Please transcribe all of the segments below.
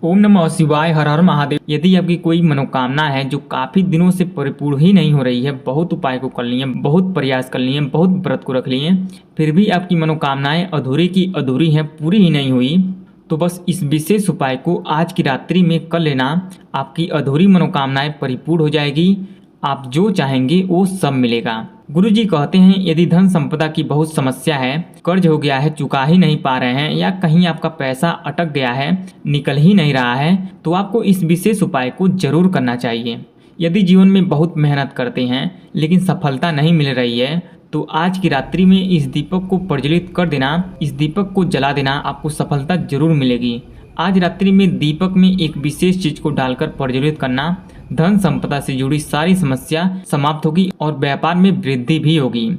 ओम नमः शिवाय, हर हर महादेव। यदि आपकी कोई मनोकामना है जो काफी दिनों से परिपूर्ण ही नहीं हो रही है, बहुत उपाय को कर लिए, बहुत प्रयास कर लिए, बहुत व्रत को रख लिए, फिर भी आपकी मनोकामनाएं अधूरी की अधूरी हैं, पूरी ही नहीं हुई, तो बस इस विशेष उपाय को आज की रात्रि में कर लेना। आपकी अधूरी मनोकामनाएं परिपूर्ण हो जाएगी। आप जो चाहेंगे वो सब मिलेगा। गुरुजी कहते हैं यदि धन संपदा की बहुत समस्या है, कर्ज हो गया है, चुका ही नहीं पा रहे हैं, या कहीं आपका पैसा अटक गया है, निकल ही नहीं रहा है, तो आपको इस विशेष उपाय को जरूर करना चाहिए। यदि जीवन में बहुत मेहनत करते हैं लेकिन सफलता नहीं मिल रही है, तो आज की रात्रि में इस दीपक को प्रज्वलित कर देना, इस दीपक को जला देना, आपको सफलता जरूर मिलेगी। आज रात्रि में दीपक में एक विशेष चीज को डालकर प्रज्वलित करना, धन संपदा से जुड़ी सारी समस्या समाप्त होगी और व्यापार में वृद्धि भी होगी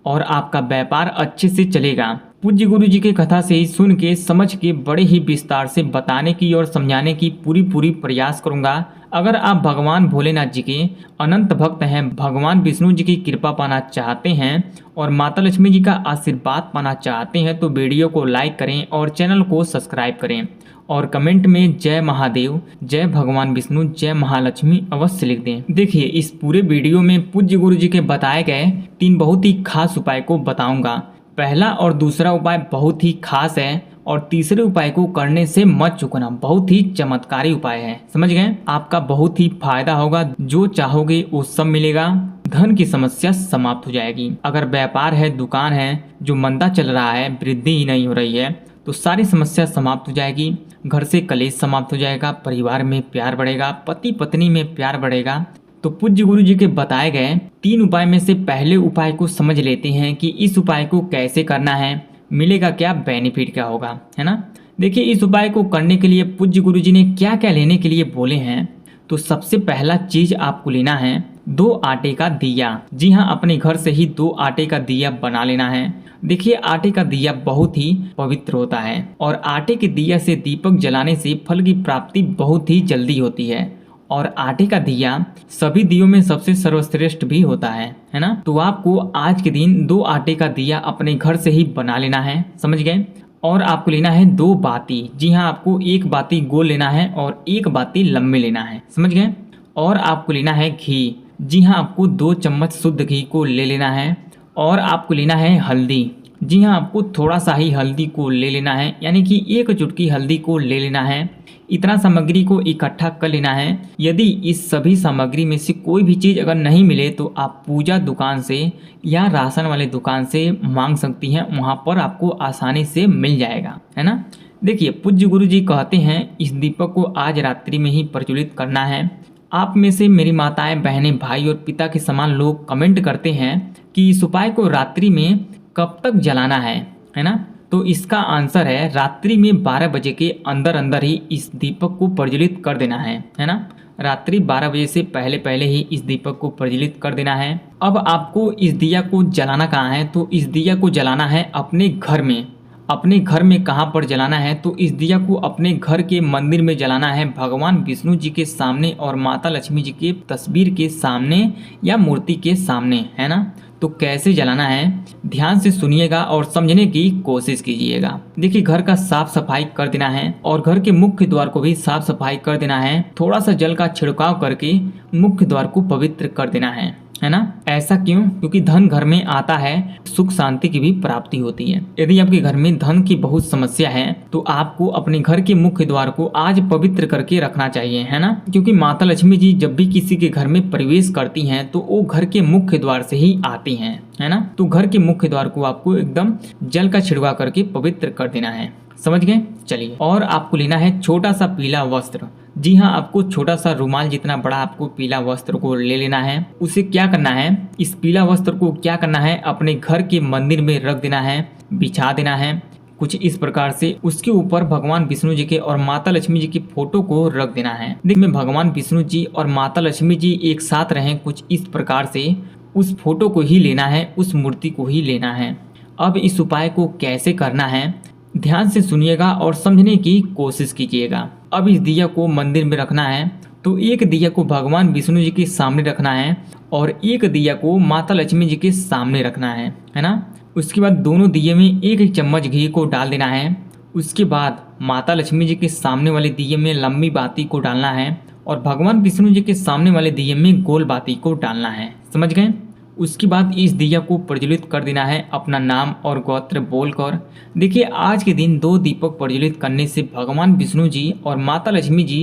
और आपका व्यापार अच्छे से चलेगा। पूज्य गुरु जी की कथा से ही सुन के समझ के बड़े ही विस्तार से बताने की और समझाने की पूरी प्रयास करूंगा। अगर आप भगवान भोलेनाथ जी के अनंत भक्त हैं, भगवान विष्णु जी की कृपा पाना चाहते हैं और माता लक्ष्मी जी का आशीर्वाद पाना चाहते हैं, तो वीडियो को लाइक करें और चैनल को सब्सक्राइब करें और कमेंट में जय महादेव, जय भगवान विष्णु, जय महालक्ष्मी अवश्य लिख दें। देखिए, इस पूरे वीडियो में पूज्य गुरु जी के बताए गए 3 बहुत ही खास उपाय को बताऊंगा। पहला और दूसरा उपाय बहुत ही खास है और तीसरे उपाय को करने से मत चूकना, बहुत ही चमत्कारी उपाय है। समझ गए? आपका बहुत ही फायदा होगा, जो चाहोगे वो सब मिलेगा। धन की समस्या समाप्त हो जाएगी। अगर व्यापार है, दुकान है, जो मंदा चल रहा है, वृद्धि ही नहीं हो रही है, तो सारी समस्या समाप्त हो जाएगी। घर से कलेश समाप्त हो जाएगा, परिवार में प्यार बढ़ेगा, पति पत्नी में प्यार बढ़ेगा। तो पूज्य गुरु जी के बताए गए 3 उपाय में से पहले उपाय को समझ लेते हैं कि इस उपाय को कैसे करना है, मिलेगा क्या, बेनिफिट क्या होगा, है ना। देखिए, इस उपाय को करने के लिए पूज्य गुरु जी ने क्या क्या लेने के लिए बोले हैं। तो सबसे पहला चीज आपको लेना है 2 आटे का दिया। जी हाँ, अपने घर से ही 2 आटे का दिया बना लेना है। देखिए, आटे का दिया बहुत ही पवित्र होता है और आटे के दिया से दीपक जलाने से फल की प्राप्ति बहुत ही जल्दी होती है और आटे का दिया सभी दियों में सबसे सर्वश्रेष्ठ भी होता है ना। तो आपको आज के दिन 2 आटे का दिया अपने घर से ही बना लेना है। समझ गए? और आपको लेना है 2 बाती। जी हाँ, आपको 1 बाती गोल लेना है और 1 बाती लंबे लेना है। समझ गए? और आपको लेना है घी। जी हाँ, आपको 2 चम्मच शुद्ध घी को ले लेना है और आपको लेना है हल्दी। जी हाँ, आपको थोड़ा सा ही हल्दी को ले लेना है, यानी कि 1 चुटकी हल्दी को ले लेना है। इतना सामग्री को इकट्ठा कर लेना है। यदि इस सभी सामग्री में से कोई भी चीज़ अगर नहीं मिले, तो आप पूजा दुकान से या राशन वाले दुकान से मांग सकती हैं, वहाँ पर आपको आसानी से मिल जाएगा, है ना। देखिए, पूज्य गुरु जी कहते हैं इस दीपक को आज रात्रि में ही प्रज्वलित करना है। आप में से मेरी माताएं, बहनें, भाई और पिता के समान लोग कमेंट करते हैं कि इस उपाय को रात्रि में कब तक जलाना है ना। तो इसका आंसर है रात्रि में 12 बजे के अंदर अंदर ही इस दीपक को प्रज्वलित कर देना है ना। रात्रि 12 बजे से पहले पहले ही इस दीपक को प्रज्वलित कर देना है। अब आपको इस दिया को जलाना कहाँ है? तो इस दिया को जलाना है अपने घर में। अपने घर में कहाँ पर जलाना है? तो इस दिया को अपने घर के मंदिर में जलाना है, भगवान विष्णु जी के सामने और माता लक्ष्मी जी के तस्वीर के सामने या मूर्ति के सामने, है ना। तो कैसे जलाना है, ध्यान से सुनिएगा और समझने की कोशिश कीजिएगा। देखिए, घर का साफ सफाई कर देना है और घर के मुख्य द्वार को भी साफ सफाई कर देना है। थोड़ा सा जल का छिड़काव करके मुख्य द्वार को पवित्र कर देना है ना। ऐसा क्यों? क्योंकि धन घर में आता है, सुख शांति की भी प्राप्ति होती है। यदि आपके घर में धन की बहुत समस्या है, तो आपको अपने घर के मुख्य द्वार को आज पवित्र करके रखना चाहिए, है ना। क्योंकि माता लक्ष्मी जी जब भी किसी के घर में प्रवेश करती हैं, तो वो घर के मुख्य द्वार से ही आती हैं, है ना। तो घर के मुख्य द्वार को आपको एकदम जल का छिड़काव करके पवित्र कर देना है। समझ गए? चलिए, और आपको लेना है छोटा सा पीला वस्त्र। जी हाँ, आपको छोटा सा रुमाल जितना बड़ा आपको पीला वस्त्र को ले लेना है। उसे क्या करना है, इस पीला वस्त्र को क्या करना है, अपने घर के मंदिर में रख देना है, बिछा देना है कुछ इस प्रकार से। उसके ऊपर भगवान विष्णु जी के और माता लक्ष्मी जी की फोटो को रख देना है। देखिए, भगवान विष्णु जी और माता लक्ष्मी जी एक साथ रहें, कुछ इस प्रकार से उस फोटो को ही लेना है, उस मूर्ति को ही लेना है। अब इस उपाय को कैसे करना है, ध्यान से सुनिएगा और समझने की कोशिश कीजिएगा। अब इस दिया को मंदिर में रखना है, तो 1 दिया को भगवान विष्णु जी के सामने रखना है और 1 दिया को माता लक्ष्मी जी के सामने रखना है ना। उसके बाद दोनों दिए में 1 चम्मच घी को डाल देना है। उसके बाद माता लक्ष्मी जी के सामने वाले दिए में लंबी बाती को डालना है और भगवान विष्णु जी के सामने वाले दिए में गोल बाती को डालना है। समझ गए? उसके बाद इस दिया को प्रज्वलित कर देना है अपना नाम और गोत्र बोलकर। देखिए आज के दिन 2 दीपक प्रज्वलित करने से भगवान विष्णु जी और माता लक्ष्मी जी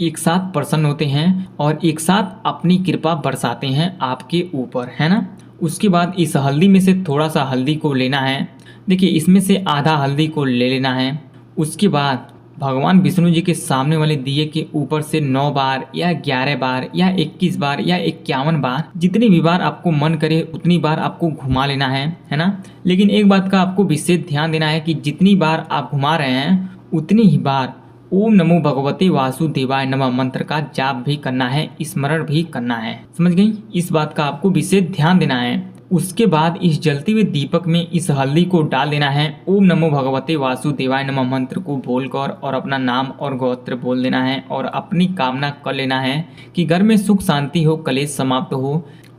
एक साथ प्रसन्न होते हैं और एक साथ अपनी कृपा बरसाते हैं आपके ऊपर, है ना। उसके बाद इस हल्दी में से थोड़ा सा हल्दी को लेना है। देखिए इसमें से आधा हल्दी को ले लेना है। उसके बाद भगवान विष्णु जी के सामने वाले दिए के ऊपर से 9 बार या 11 बार या 21 बार या 51 बार, जितनी भी बार आपको मन करे उतनी बार आपको घुमा लेना है ना। लेकिन एक बात का आपको विशेष ध्यान देना है कि जितनी बार आप घुमा रहे हैं उतनी ही बार ओम नमो भगवते वासुदेवाय नमः मंत्र का जाप भी करना है, स्मरण भी करना है। समझ गई? इस बात का आपको विशेष ध्यान देना है। उसके बाद इस जलते हुए दीपक में इस हल्दी को डाल देना है। ओम नमो भगवते वासुदेवाय नमः मंत्र को बोलकर और अपना नाम और गोत्र बोल देना है और अपनी कामना कर लेना है कि घर में सुख शांति हो, कलेश समाप्त हो,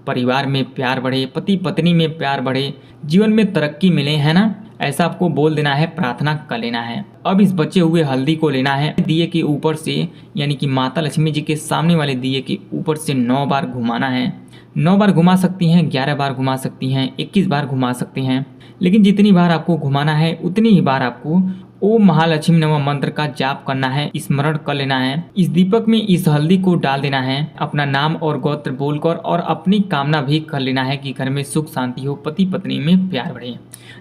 परिवार में प्यार बढ़े, पति पत्नी में प्यार बढ़े, जीवन में तरक्की मिले, है ना। ऐसा आपको बोल देना है, प्रार्थना कर लेना है। अब इस बचे हुए हल्दी को लेना है, दिए के ऊपर से यानी कि माता लक्ष्मी जी के सामने वाले दिए के ऊपर से 9 बार घुमाना है। 9 बार घुमा सकती हैं, 11 बार घुमा सकती हैं, 21 बार घुमा सकती हैं, लेकिन जितनी बार आपको घुमाना है उतनी ही बार आपको ओम महालक्ष्मी नमः मंत्र का जाप करना है, स्मरण कर लेना है। इस दीपक में इस हल्दी को डाल देना है, अपना नाम और गोत्र बोलकर और अपनी कामना भी कर लेना है कि घर में सुख शांति हो, पति पत्नी में प्यार बढ़े।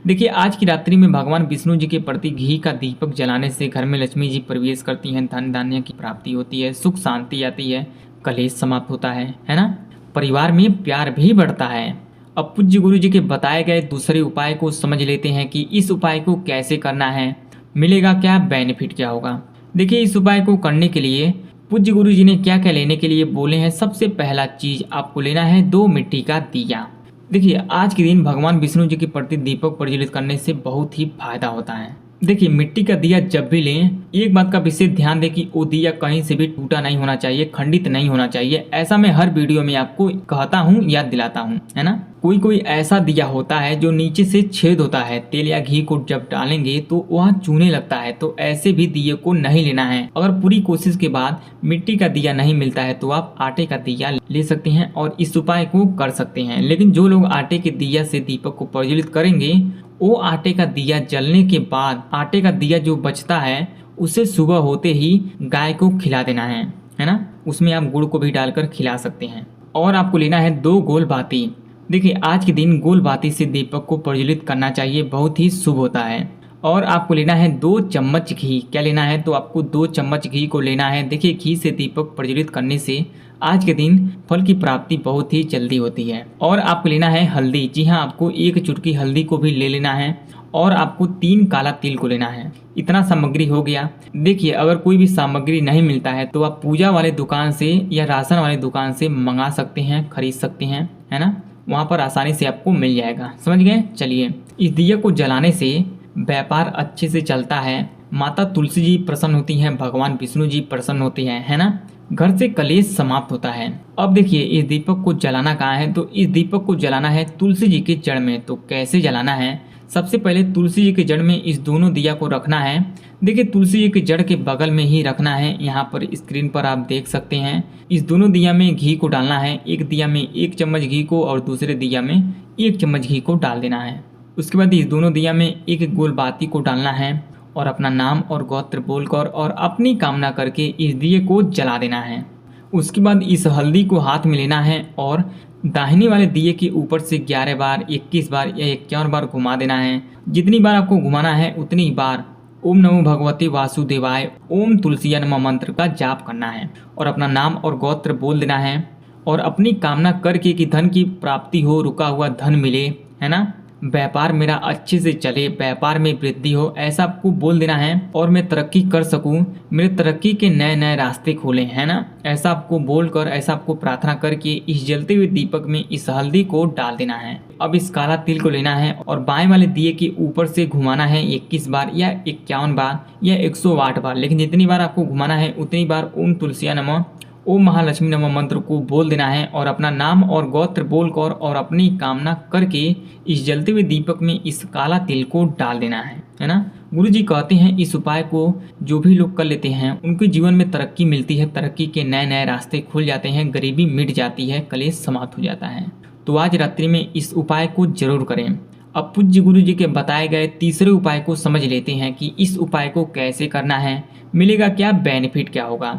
देखिए आज की रात्रि में भगवान विष्णु जी के प्रति घी का दीपक जलाने से घर में लक्ष्मी जी प्रवेश करती हैं, धन धान्य की प्राप्ति होती है, सुख शांति आती है, कलेश समाप्त होता है ना। परिवार में प्यार भी बढ़ता है। अब पूज्य गुरु जी के बताए गए दूसरे उपाय को समझ लेते हैं कि इस उपाय को कैसे करना है, मिलेगा क्या, बेनिफिट क्या होगा। देखिए इस उपाय को करने के लिए पूज्य गुरु जी ने क्या क्या लेने के लिए बोले हैं। सबसे पहला चीज आपको लेना है 2 मिट्टी का दिया। देखिए आज के दिन भगवान विष्णु जी के प्रति दीपक प्रज्वलित करने से बहुत ही फायदा होता है। देखिए मिट्टी का दिया जब भी लें, एक बात का विशेष ध्यान दें कि वो दिया कहीं से भी टूटा नहीं होना चाहिए, खंडित नहीं होना चाहिए। ऐसा मैं हर वीडियो में आपको कहता हूँ, याद दिलाता हूँ, है ना। कोई ऐसा दिया होता है जो नीचे से छेद होता है, तेल या घी को जब डालेंगे तो वहाँ चूने लगता है, तो ऐसे भी दिए को नहीं लेना है। अगर पूरी कोशिश के बाद मिट्टी का दिया नहीं मिलता है तो आप आटे का दिया ले सकते हैं और इस उपाय को कर सकते हैं। लेकिन जो लोग आटे के दिया से दीपक को प्रज्वलित करेंगे, वो आटे का दिया जलने के बाद आटे का दिया जो बचता है उसे सुबह होते ही गाय को खिला देना है ना। उसमें आप गुड़ को भी डालकर खिला सकते हैं। और आपको लेना है 2 गोल बाती। देखिए आज के दिन गोल बाती से दीपक को प्रज्वलित करना चाहिए, बहुत ही शुभ होता है। और आपको लेना है 2 चम्मच घी। क्या लेना है? तो आपको 2 चम्मच घी को लेना है। देखिए घी से दीपक प्रज्वलित करने से आज के दिन फल की प्राप्ति बहुत ही जल्दी होती है। और आपको लेना है हल्दी। जी हाँ, आपको 1 चुटकी हल्दी को भी ले लेना है और आपको 3 काला तिल को लेना है। इतना सामग्री हो गया। देखिए अगर कोई भी सामग्री नहीं मिलता है तो आप पूजा वाले दुकान से या राशन वाले दुकान से मंगा सकते हैं, खरीद सकते हैं, है ना। वहाँ पर आसानी से आपको मिल जाएगा। समझ गए? चलिए इस दिया को जलाने से व्यापार अच्छे से चलता है, माता तुलसी जी प्रसन्न होती हैं, भगवान विष्णु जी प्रसन्न होते हैं, है ना। घर से कलेश समाप्त होता है। अब देखिए इस दीपक को जलाना कहाँ है? तो इस दीपक को जलाना है तुलसी जी के जड़ में। तो कैसे जलाना है? सबसे पहले तुलसी जी के जड़ में इस दोनों दिया को रखना है। देखिए तुलसी जी के जड़ के बगल में ही रखना है। यहाँ पर स्क्रीन पर आप देख सकते हैं। इस दोनों दिया में घी को डालना है। एक दिया में 1 चम्मच घी को और दूसरे दिया में 1 चम्मच घी को डाल देना है। उसके बाद इस दोनों दिया में 1 गोल बाती को डालना है और अपना नाम और गोत्र बोलकर और अपनी कामना करके इस दिए को जला देना है। उसके बाद इस हल्दी को हाथ में लेना है और दाहिने वाले दिए के ऊपर से 11 बार, 21 बार या 51 बार घुमा देना है। जितनी बार आपको घुमाना है उतनी बार ओम नमो भगवते वासुदेवाय ओम तुलसिया नमः मंत्र का जाप करना है और अपना नाम और गोत्र बोल देना है और अपनी कामना करके कि धन की प्राप्ति हो, रुका हुआ धन मिले, है ना, व्यापार मेरा अच्छे से चले, व्यापार में वृद्धि हो, ऐसा आपको बोल देना है और मैं तरक्की कर सकूं, मेरे तरक्की के नए नए रास्ते खोले, है ना। ऐसा आपको बोलकर, ऐसा आपको प्रार्थना करके इस जलते हुए दीपक में इस हल्दी को डाल देना है। अब इस काला तिल को लेना है और बाएं वाले दिए के ऊपर से घुमाना है 21 बार या 51 बार या 108 बार, लेकिन जितनी बार आपको घुमाना है उतनी बार ओम तुलसिया नमः ओम महालक्ष्मी नमः मंत्र को बोल देना है और अपना नाम और गोत्र बोलकर और अपनी कामना करके इस जलते हुए दीपक में इस काला तिल को डाल देना है ना। गुरुजी कहते हैं इस उपाय को जो भी लोग कर लेते हैं उनके जीवन में तरक्की मिलती है, तरक्की के नए नए रास्ते खुल जाते हैं, गरीबी मिट जाती है, कलेश समाप्त हो जाता है। तो आज रात्रि में इस उपाय को जरूर करें। अब पूज्य गुरुजी के बताए गए तीसरे उपाय को समझ लेते हैं कि इस उपाय को कैसे करना है, मिलेगा क्या, बेनिफिट क्या होगा।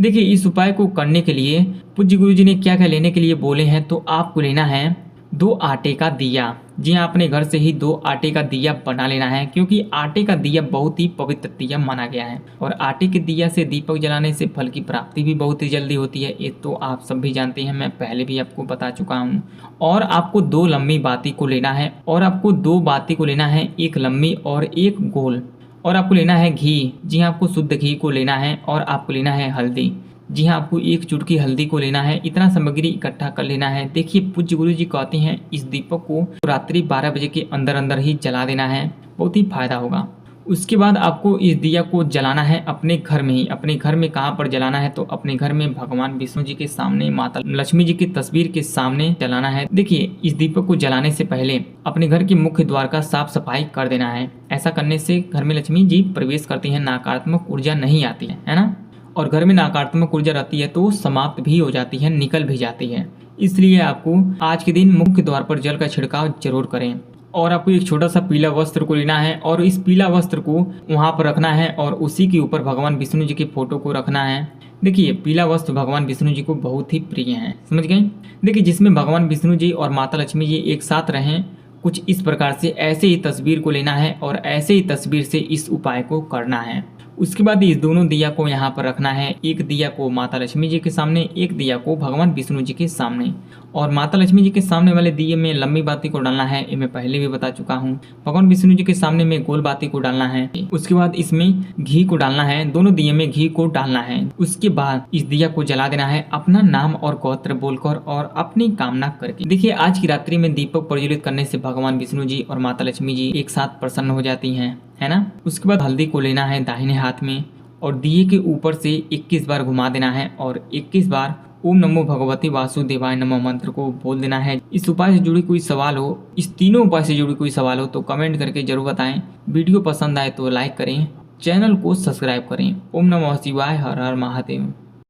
देखिए, इस उपाय को करने के लिए पूज्य गुरुजी ने क्या क्या लेने के लिए बोले हैं। तो आपको लेना है 2 आटे का दिया। जी हाँ, अपने घर से ही 2 आटे का दिया बना लेना है, क्योंकि आटे का दिया बहुत ही पवित्र दिया माना गया है और आटे के दिया से दीपक जलाने से फल की प्राप्ति भी बहुत ही जल्दी होती है। ये तो आप सब भी जानते हैं, मैं पहले भी आपको बता चुका हूँ। और आपको 2 लंबी बाती को लेना है और आपको 2 बाती को लेना है, एक लंबी और एक गोल। और आपको लेना है घी। जी हाँ, आपको शुद्ध घी को लेना है और आपको लेना है हल्दी। जी हाँ, आपको 1 चुटकी हल्दी को लेना है। इतना सामग्री इकट्ठा कर लेना है। देखिए, पूज्य गुरु जी कहते हैं इस दीपक को रात्रि 12 बजे के अंदर अंदर ही जला देना है, बहुत ही फायदा होगा। उसके बाद आपको इस दिया को जलाना है अपने घर में ही। अपने घर में कहाँ पर जलाना है, तो अपने घर में भगवान विष्णु जी के सामने, माता लक्ष्मी जी की तस्वीर के सामने जलाना है। देखिए, इस दीपक को जलाने से पहले अपने घर के मुख्य द्वार का साफ सफाई कर देना है। ऐसा करने से घर में लक्ष्मी जी प्रवेश करती है, नकारात्मक ऊर्जा नहीं आती है ना। और घर में नकारात्मक ऊर्जा रहती है तो समाप्त भी हो जाती है, निकल भी जाती है। इसलिए आपको आज के दिन मुख्य द्वार पर जल का छिड़काव जरूर करें। और आपको एक छोटा सा पीला वस्त्र को लेना है और इस पीला वस्त्र को वहां पर रखना है और उसी के ऊपर भगवान विष्णु जी की फोटो को रखना है। देखिए, पीला वस्त्र भगवान विष्णु जी को बहुत ही प्रिय है, समझ गए। देखिए, जिसमें भगवान विष्णु जी और माता लक्ष्मी जी एक साथ रहें, कुछ इस प्रकार से ऐसे ही तस्वीर को लेना है और ऐसे ही तस्वीर से इस उपाय को करना है। उसके बाद इस दोनों दिया को यहाँ पर रखना है। एक दिया को माता लक्ष्मी जी के सामने, एक दिया को भगवान विष्णु जी के सामने। और माता लक्ष्मी जी के सामने वाले दिए में लंबी बाती को डालना है, ये मैं पहले भी बता चुका हूँ। भगवान विष्णु जी के सामने में गोल बाती को डालना है। उसके बाद इसमें घी को डालना है, दोनों दिए में घी को डालना है। उसके बाद इस दिया को जला देना है अपना नाम और गोत्र बोलकर और अपनी कामना करके। देखिए, आज की रात्रि में दीपक प्रज्वलित करने से भगवान विष्णु जी और माता लक्ष्मी जी एक साथ प्रसन्न हो जाती हैं, है ना। उसके बाद हल्दी को लेना है दाहिने हाथ में और दिए के ऊपर से 21 बार घुमा देना है और 21 बार ओम नमो भगवती वासुदेवाय नमः मंत्र को बोल देना है। इस उपाय से जुड़ी कोई सवाल हो, इस तीनों उपाय से जुड़ी कोई सवाल हो तो कमेंट करके जरूर बताएं। वीडियो पसंद आए तो लाइक करें, चैनल को सब्सक्राइब करें। ओम नमः शिवाय, हर हर महादेव।